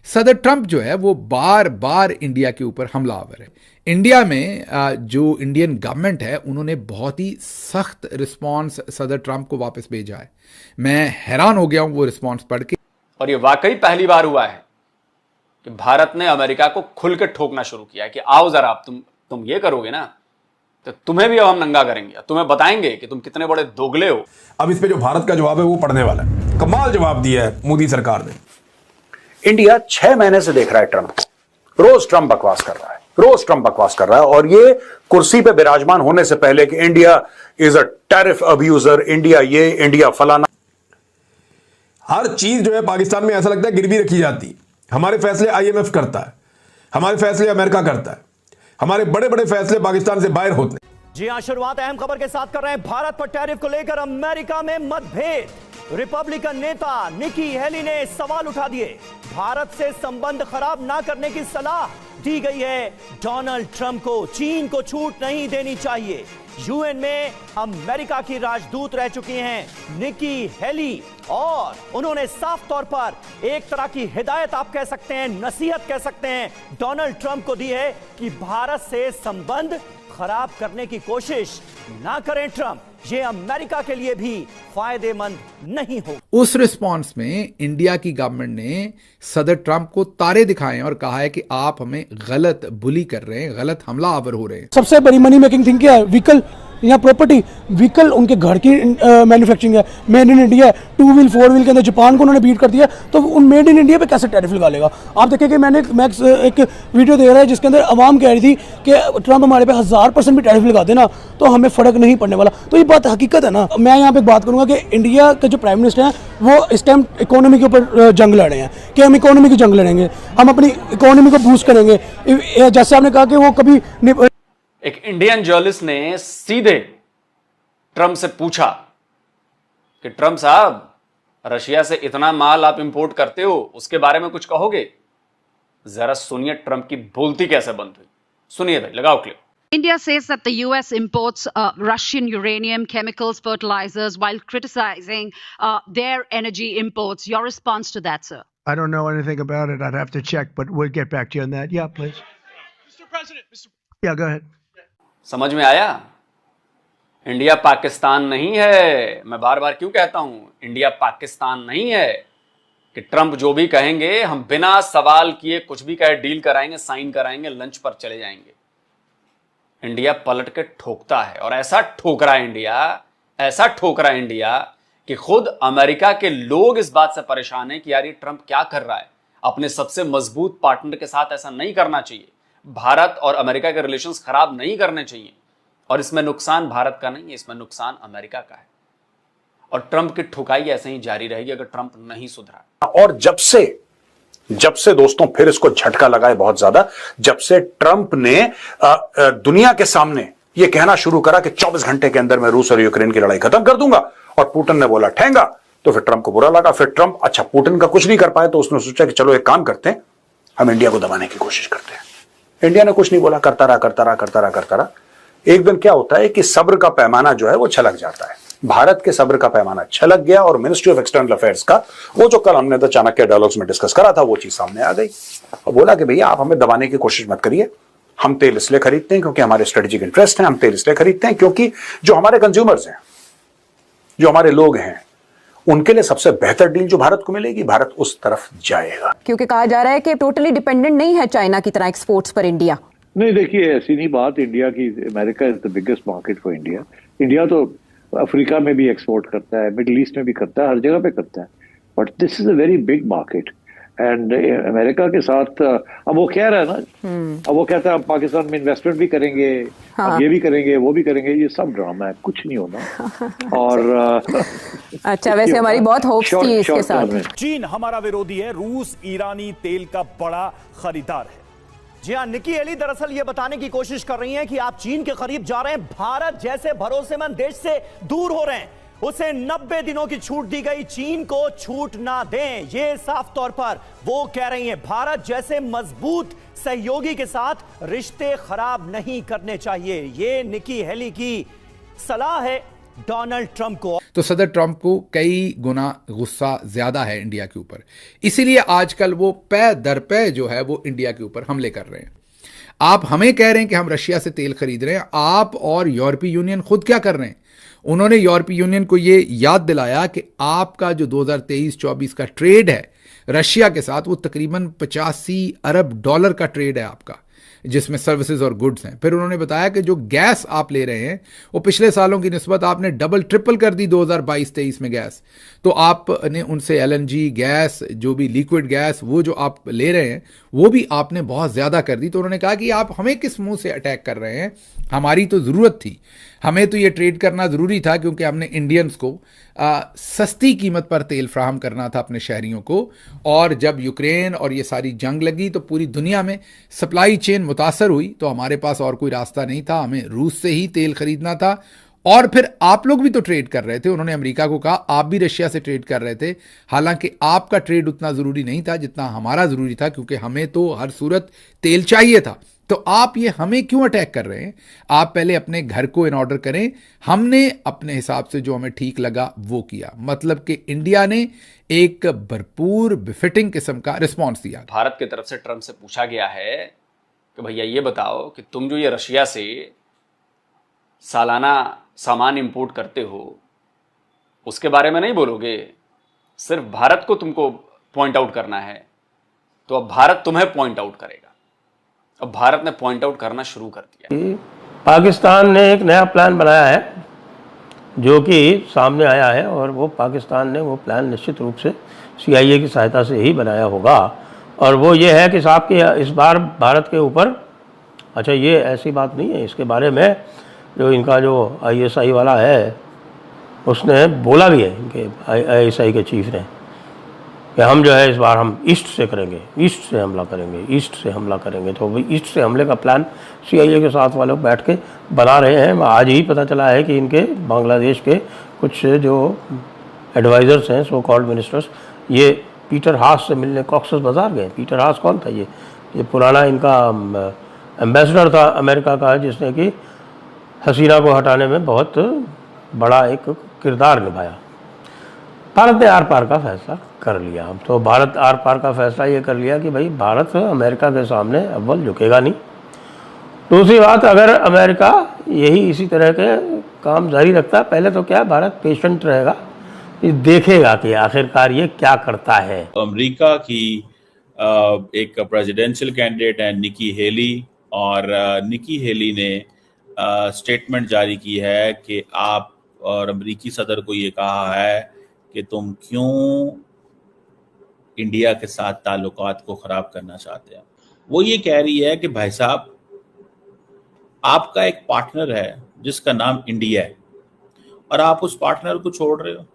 सदर ट्रंप जो है वो बार बार इंडिया के ऊपर हमलावर है। इंडिया में जो इंडियन गवर्नमेंट है उन्होंने बहुत ही सख्त रिस्पांस सदर ट्रंप को वापस भेजा है। मैं हैरान हो गया हूं वो रिस्पांस पढ़ के। और ये वाकई पहली बार हुआ है कि भारत ने अमेरिका को खुल के ठोकना शुरू किया है कि आओ जरा, आप तुम ये करोगे ना तो तुम्हें भी अब हम नंगा करेंगे, तुम्हें बताएंगे कि तुम कितने बड़े दोगले हो। अब इस पे जो भारत का जवाब है वो पढ़ने वाला है। कमाल जवाब दिया है मोदी सरकार ने। इंडिया 6 महीने से देख रहा है ट्रंप, रोज ट्रंप बकवास कर रहा है, रोज ट्रंप बकवास कर रहा है। और ये कुर्सी पे विराजमान होने से पहले कि India is a tariff abuser, India ये, इंडिया फलाना, हर चीज जो है पाकिस्तान में ऐसा लगता है गिरवी रखी जाती है। हमारे फैसले आईएमएफ करता है, हमारे फैसले अमेरिका करता है, हमारे बड़े बड़े फैसले पाकिस्तान से बाहर होते हैं। जी हां, शुरुआत अहम खबर के साथ कर रहे हैं। भारत पर टैरिफ को लेकर अमेरिका में मतभेद। रिपब्लिकन नेता निकी हेली ने सवाल उठा दिए। भारत से संबंध खराब ना करने की सलाह दी गई है डोनाल्ड ट्रंप को। चीन को छूट नहीं देनी चाहिए। यूएन में अमेरिका की राजदूत रह चुकी हैं निकी हेली, और उन्होंने साफ तौर पर एक तरह की हिदायत आप कह सकते हैं, नसीहत कह सकते हैं, डोनाल्ड ट्रंप को दी है कि भारत से संबंध खराब करने की कोशिश ना करें ट्रंप। ये अमेरिका के लिए भी फायदेमंद नहीं हो। उस रिस्पांस में इंडिया की गवर्नमेंट ने सदर ट्रंप को तारे दिखाए और कहा है कि आप हमें गलत बुली कर रहे हैं, गलत हमलावर हो रहे हैं। सबसे बड़ी मनी मेकिंग थिंग क्या है? व्हीकल या प्रॉपर्टी। व्हीकल उनके घर की मैन्युफैक्चरिंग है, मेड इन इंडिया है। 2 व्हील 4 व्हील के अंदर जापान को उन्होंने बीट कर दिया, तो उन मेड इन इंडिया पे कैसे टैरिफ लगा लेगा? आप देखें कि मैंने एक वीडियो दे रहा है जिसके अंदर आवाम कह रही थी कि ट्रंप हमारे पे 1000% भी टैरिफ लगा देना तो हमें फर्क नहीं पड़ने वाला। तो ये बात हकीकत है ना। मैं यहाँ पे बात करूंगा कि इंडिया के जो प्राइम मिनिस्टर हैं वो इस टाइम इकोनॉमी के ऊपर जंग लड़ रहे हैं कि हम इकोनॉमी की जंग लड़ेंगे, हम अपनी इकोनॉमी को बूस्ट करेंगे। जैसे आपने कहा कि वो कभी एक इंडियन जर्नलिस्ट ने सीधे ट्रंप से पूछा कि ट्रंप साहब, रशिया से इतना माल आप इंपोर्ट करते हो, उसके बारे में कुछ कहोगे? जरा सुनिए ट्रंप की बोलती कैसे बंद हुई। सुनिए भाई, लगाओ clip. India says that the US imports Russian uranium, chemicals, fertilizers, while criticizing their energy imports. Your response to that, sir? I don't know anything about it. I'd have to check, but we'll get back to you on that. Yeah, please. Mr. President, Yeah, go ahead. समझ में आया? India Pakistan नहीं है। मैं बार बार क्यों कहता हूं India Pakistan नहीं है कि ट्रंप जो भी कहेंगे हम बिना सवाल किए कुछ भी कहे डील कराएंगे, साइन कराएंगे, लंच पर चले जाएंगे। इंडिया पलट के ठोकता है, और ऐसा ठोक रहा है इंडिया, ऐसा ठोक रहा है इंडिया कि खुद अमेरिका के लोग इस बात से परेशान हैं कि यार ये ट्रंप क्या कर रहा है। अपने सबसे मजबूत पार्टनर के साथ ऐसा नहीं करना चाहिए। भारत और अमेरिका के रिलेशंस खराब नहीं करने चाहिए, और इसमें नुकसान भारत का नहीं है, इसमें नुकसान अमेरिका का है। और ट्रंप की ठुकाई ऐसे ही जारी रहेगी अगर ट्रंप नहीं सुधरा। और जब से दोस्तों फिर इसको झटका लगा है बहुत ज्यादा, जब से ट्रंप ने दुनिया के सामने यह कहना शुरू करा कि 24 घंटे के अंदर मैं रूस और यूक्रेन की लड़ाई खत्म कर दूंगा, और पुतिन ने बोला ठहंगा, तो फिर ट्रंप को बुरा लगा। फिर ट्रंप अच्छा पुतिन का कुछ नहीं कर पाए तो उसने सोचा कि चलो एक काम करते हैं, हम इंडिया को दबाने की कोशिश करते हैं। इंडिया ने कुछ नहीं बोला, करता रहा। एक दिन क्या होता है कि सब्र का पैमाना जो है वो छलक जाता है। भारत के सब्र का पैमाना छलक गया, और मिनिस्ट्री ऑफ एक्सटर्नल अफेयर्स का वो जो कल हमने तो चाणक्य डायलॉग्स में डिस्कस करा था वो चीज सामने आ गई, और बोला कि भैया आप हमें दबाने की कोशिश मत करिए। हम तेल इसलिए खरीदते हैं क्योंकि हमारे स्ट्रेटेजिक इंटरेस्ट हैं, हम तेल इसलिए खरीदते हैं क्योंकि जो हमारे कंज्यूमर्स हैं, जो हमारे लोग हैं, उनके लिए सबसे बेहतर डील जो भारत को मिलेगी, भारत उस तरफ जाएगा। क्योंकि कहा जा रहा है कि टोटली डिपेंडेंट नहीं है चाइना की तरह एक्सपोर्ट्स पर इंडिया। नहीं, देखिए ऐसी नहीं बात। इंडिया की, America is the biggest market for India. India तो अफ्रीका में भी एक्सपोर्ट करता है, मिडिल ईस्ट में भी करता है, हर जगह पे करता है। But this is a very big market, and America के साथ अब वो कह रहा है ना, अब वो कहता है अब पाकिस्तान में इन्वेस्टमेंट भी करेंगे, अब ये भी करेंगे, वो भी करेंगे। ये सब ड्रामा है, कुछ नहीं होना। और अच्छा, वैसे हमारी बहुत होप्स थी इसके साथ। चीन हमारा विरोधी है, रूस ईरानी तेल का बड़ा खरीदार है। जी हाँ, निकी हेली दरअसल ये बताने की कोशिश कर रही हैं कि आप चीन के करीब जा रहे हैं, भारत जैसे भरोसेमंद देश से दूर हो रहे हैं। उसे 90 दिनों की छूट दी गई, चीन को छूट ना दें, ये साफ तौर पर वो कह रही हैं। भारत जैसे मजबूत सहयोगी के साथ रिश्ते खराब नहीं करने चाहिए, ये निकी हेली की सलाह है डोनाल्ड ट्रंप को। तो सदर ट्रंप को कई गुना गुस्सा ज्यादा है इंडिया के ऊपर, इसीलिए आजकल वो पै दर पै जो है वो इंडिया के ऊपर हमले कर रहे हैं। आप हमें कह रहे हैं कि हम रशिया से तेल खरीद रहे हैं, आप और यूरोपीय यूनियन खुद क्या कर रहे हैं? उन्होंने यूरोपीय यूनियन को ये याद दिलाया कि आपका जो 2023-24 का ट्रेड है रशिया के साथ, वो तकरीबन 85 अरब डॉलर का ट्रेड है आपका, जिसमें सर्विसेज और गुड्स हैं। फिर उन्होंने बताया कि जो गैस आप ले रहे हैं वो पिछले सालों की निस्बत आपने डबल ट्रिपल कर दी 2022-23 में गैस। तो आपने उनसे एलएनजी गैस, जो भी लिक्विड गैस वो जो आप ले रहे हैं वो भी आपने बहुत ज़्यादा कर दी। तो उन्होंने कहा कि आप हमें किस मुंह से अटैक कर रहे हैं, हमारी तो ज़रूरत थी, हमें तो ये ट्रेड करना ज़रूरी था क्योंकि हमने इंडियंस को सस्ती कीमत पर तेल फ्राहम करना था अपने शहरियों को। और जब यूक्रेन और ये सारी जंग लगी तो पूरी दुनिया में सप्लाई चेन मुतासर हुई, तो हमारे पास और कोई रास्ता नहीं था, हमें रूस से ही तेल खरीदना था। और फिर आप लोग भी तो ट्रेड कर रहे थे, उन्होंने अमेरिका को कहा आप भी रशिया से ट्रेड कर रहे थे, हालांकि आपका ट्रेड उतना ज़रूरी नहीं था जितना हमारा ज़रूरी था, क्योंकि हमें तो हर सूरत तेल चाहिए था। तो आप ये हमें क्यों अटैक कर रहे हैं? आप पहले अपने घर को इन ऑर्डर करें। हमने अपने हिसाब से जो हमें ठीक लगा वो किया, मतलब कि इंडिया ने एक भरपूर बिफिटिंग किस्म का रिस्पॉन्स दिया। भारत की तरफ से ट्रंप से पूछा गया है कि भैया ये बताओ कि तुम जो ये रशिया से सालाना सामान इंपोर्ट करते हो उसके बारे में नहीं बोलोगे, सिर्फ भारत को तुमको पॉइंट आउट करना है, तो अब भारत तुम्हें पॉइंट आउट करेगा। अब भारत ने पॉइंट आउट करना शुरू कर दिया। पाकिस्तान ने एक नया प्लान बनाया है जो कि सामने आया है, और वो पाकिस्तान ने वो प्लान निश्चित रूप से CIA की सहायता से ही बनाया होगा। और वो ये है कि साहब कि इस बार भारत के ऊपर, अच्छा ये ऐसी बात नहीं है, इसके बारे में जो इनका जो ISI वाला है उसने बोला भी है, इनके ISI के चीफ ने, कि हम जो है इस बार हम ईस्ट से करेंगे, ईस्ट से हमला करेंगे, ईस्ट से हमला करेंगे। तो भाई ईस्ट से हमले का प्लान CIA के साथ वाले बैठ के बना रहे हैं। आज ही पता चला है कि इनके बांग्लादेश के कुछ जो एडवाइज़र्स हैं, सो कॉल्ड मिनिस्टर्स, ये पीटर हास से मिलने कॉक्सस बाज़ार गए। पीटर हास कौन था? ये पुराना इनका एम्बेसडर था अमेरिका का, जिसने कि हसीना को हटाने में बहुत बड़ा एक किरदार निभाया। भारत ने आर पार का फैसला कर लिया। हम तो भारत आर पार का फैसला ये कर लिया कि भाई भारत अमेरिका के सामने अव्वल झुकेगा नहीं। दूसरी बात, अगर अमेरिका यही इसी तरह के काम जारी रखता है, पहले तो क्या भारत पेशेंट रहेगा, ये देखेगा कि आखिरकार ये क्या करता है। अमेरिका की एक प्रेसिडेंशियल कैंडिडेट है निकी हेली, और निकी हेली ने स्टेटमेंट जारी की है कि आप और अमेरिकी सदर को ये कहा है कि तुम क्यों इंडिया के साथ ताल्लुकात को खराब करना चाहते हैं। वो ये कह रही है कि भाई साहब, आपका एक पार्टनर है जिसका नाम इंडिया है और आप उस पार्टनर को छोड़ रहे हो।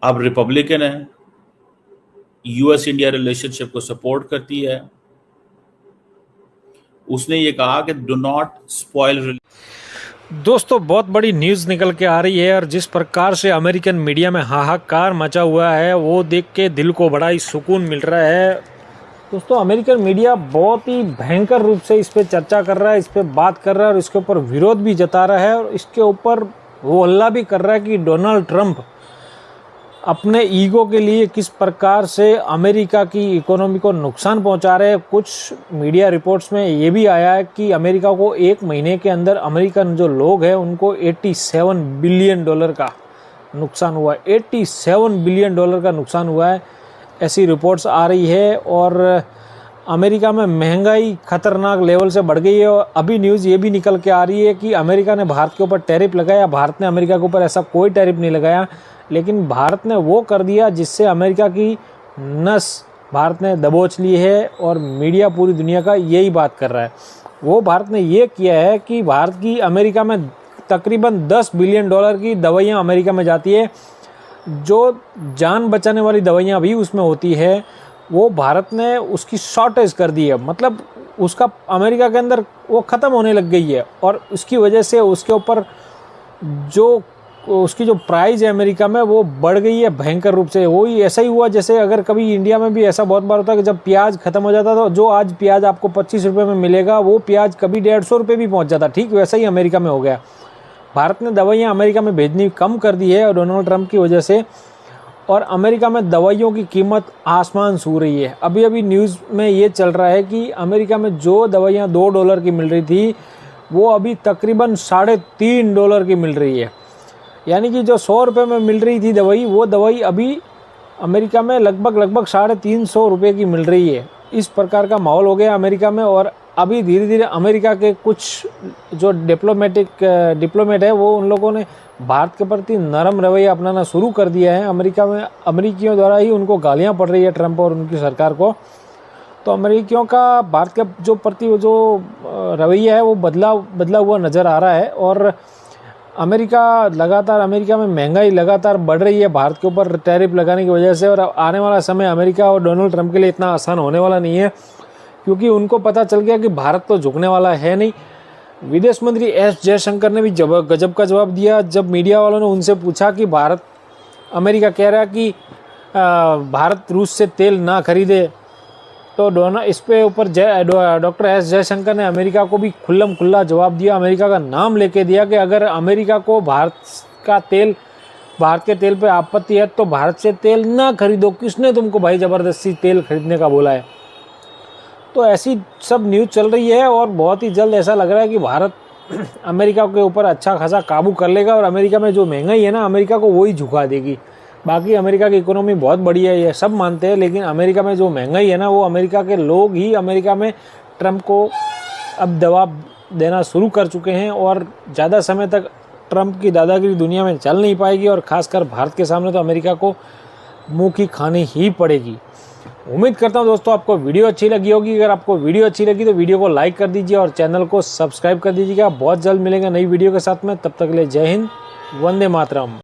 आप रिपब्लिकन है, US इंडिया रिलेशनशिप को सपोर्ट करती है। उसने ये कहा कि डू नॉट स्पॉइल। दोस्तों, बहुत बड़ी न्यूज़ निकल के आ रही है, और जिस प्रकार से अमेरिकन मीडिया में हाहाकार मचा हुआ है वो देख के दिल को बड़ा ही सुकून मिल रहा है। दोस्तों, अमेरिकन मीडिया बहुत ही भयंकर रूप से इस पे चर्चा कर रहा है, इस पे बात कर रहा है, और इसके ऊपर विरोध भी जता रहा है, और इसके ऊपर वो हल्ला भी कर रहा है कि डोनाल्ड ट्रंप अपने ईगो के लिए किस प्रकार से अमेरिका की इकोनॉमी को नुकसान पहुंचा रहे हैं। कुछ मीडिया रिपोर्ट्स में ये भी आया है कि अमेरिका को एक महीने के अंदर अमेरिकन जो लोग हैं उनको $87 बिलियन का नुकसान हुआ है। $87 बिलियन का नुकसान हुआ है, ऐसी रिपोर्ट्स आ रही है। और अमेरिका में महंगाई खतरनाक लेवल से बढ़ गई है। और अभी न्यूज़ ये भी निकल के आ रही है कि अमेरिका ने भारत के ऊपर टैरिफ लगाया। भारत ने अमेरिका के ऊपर ऐसा कोई टैरिफ नहीं लगाया, लेकिन भारत ने वो कर दिया जिससे अमेरिका की नस भारत ने दबोच ली है, और मीडिया पूरी दुनिया का यही बात कर रहा है। वो भारत ने ये किया है कि भारत की अमेरिका में तकरीबन $10 बिलियन की दवाइयाँ अमेरिका में जाती है, जो जान बचाने वाली दवाइयाँ भी उसमें होती है, वो भारत ने उसकी शॉर्टेज कर दी है। मतलब उसका अमेरिका के अंदर वो ख़त्म होने लग गई है, और उसकी वजह से उसके ऊपर जो उसकी जो प्राइस है अमेरिका में वो बढ़ गई है भयंकर रूप से। वही ऐसा ही हुआ जैसे अगर कभी इंडिया में भी ऐसा बहुत बार होता है कि जब प्याज खत्म हो जाता तो जो आज प्याज आपको 25 रुपये में मिलेगा वो प्याज कभी 150 रुपये भी पहुंच जाता। ठीक वैसा ही अमेरिका में हो गया। भारत ने दवाइयाँ अमेरिका में भेजनी कम कर दी है और डोनाल्ड ट्रंप की वजह से, और अमेरिका में दवाइयों की कीमत आसमान छू रही है। अभी अभी न्यूज़ में ये चल रहा है कि अमेरिका में जो दवाइयाँ $2 की मिल रही थी वो अभी तकरीबन $3.5 की मिल रही है। यानी कि जो 100 रुपये में मिल रही थी दवाई, वो दवाई अभी अमेरिका में लगभग 350 रुपये की मिल रही है। इस प्रकार का माहौल हो गया अमेरिका में। और अभी धीरे धीरे अमेरिका के कुछ जो डिप्लोमेट है वो उन लोगों ने भारत के प्रति नरम रवैया अपनाना शुरू कर दिया है। अमेरिका में अमेरिकियों द्वारा ही उनको गालियाँ पड़ रही है ट्रंप और उनकी सरकार को। तो अमेरिकियों का भारत के जो प्रति जो रवैया है वो बदला हुआ नज़र आ रहा है। और अमेरिका में महंगाई लगातार बढ़ रही है भारत के ऊपर टैरिफ लगाने की वजह से। और आने वाला समय अमेरिका और डोनाल्ड ट्रंप के लिए इतना आसान होने वाला नहीं है, क्योंकि उनको पता चल गया कि भारत तो झुकने वाला है नहीं। विदेश मंत्री एस जयशंकर ने भी गजब का जवाब दिया जब मीडिया वालों ने उनसे पूछा कि अमेरिका कह रहा है कि भारत रूस से तेल ना खरीदे। तो इस पे ऊपर डॉक्टर एस जयशंकर ने अमेरिका को भी खुल्लम खुल्ला जवाब दिया, अमेरिका का नाम लेके दिया कि अगर अमेरिका को भारत के तेल पे आपत्ति है तो भारत से तेल ना खरीदो। किसने तुमको भाई ज़बरदस्ती तेल खरीदने का बोला है? तो ऐसी सब न्यूज़ चल रही है और बहुत ही जल्द ऐसा लग रहा है कि भारत अमेरिका के ऊपर अच्छा खासा काबू कर लेगा। और अमेरिका में जो महंगाई है ना, अमेरिका को वही झुका देगी। बाकी अमेरिका की इकोनॉमी बहुत बड़ी है, ये सब मानते हैं, लेकिन अमेरिका में जो महंगाई है ना, वो अमेरिका के लोग ही अमेरिका में ट्रंप को अब दबाव देना शुरू कर चुके हैं। और ज़्यादा समय तक ट्रंप की दादागिरी दुनिया में चल नहीं पाएगी और ख़ासकर भारत के सामने तो अमेरिका को मुँह की खानी ही पड़ेगी। उम्मीद करता हूँ दोस्तों आपको वीडियो अच्छी लगी होगी। अगर आपको वीडियो अच्छी लगी तो वीडियो को लाइक कर दीजिए और चैनल को सब्सक्राइब कर दीजिएगा। बहुत जल्द मिलेंगे नई वीडियो के साथ में, तब तक के लिए जय हिंद, वंदे मातरम।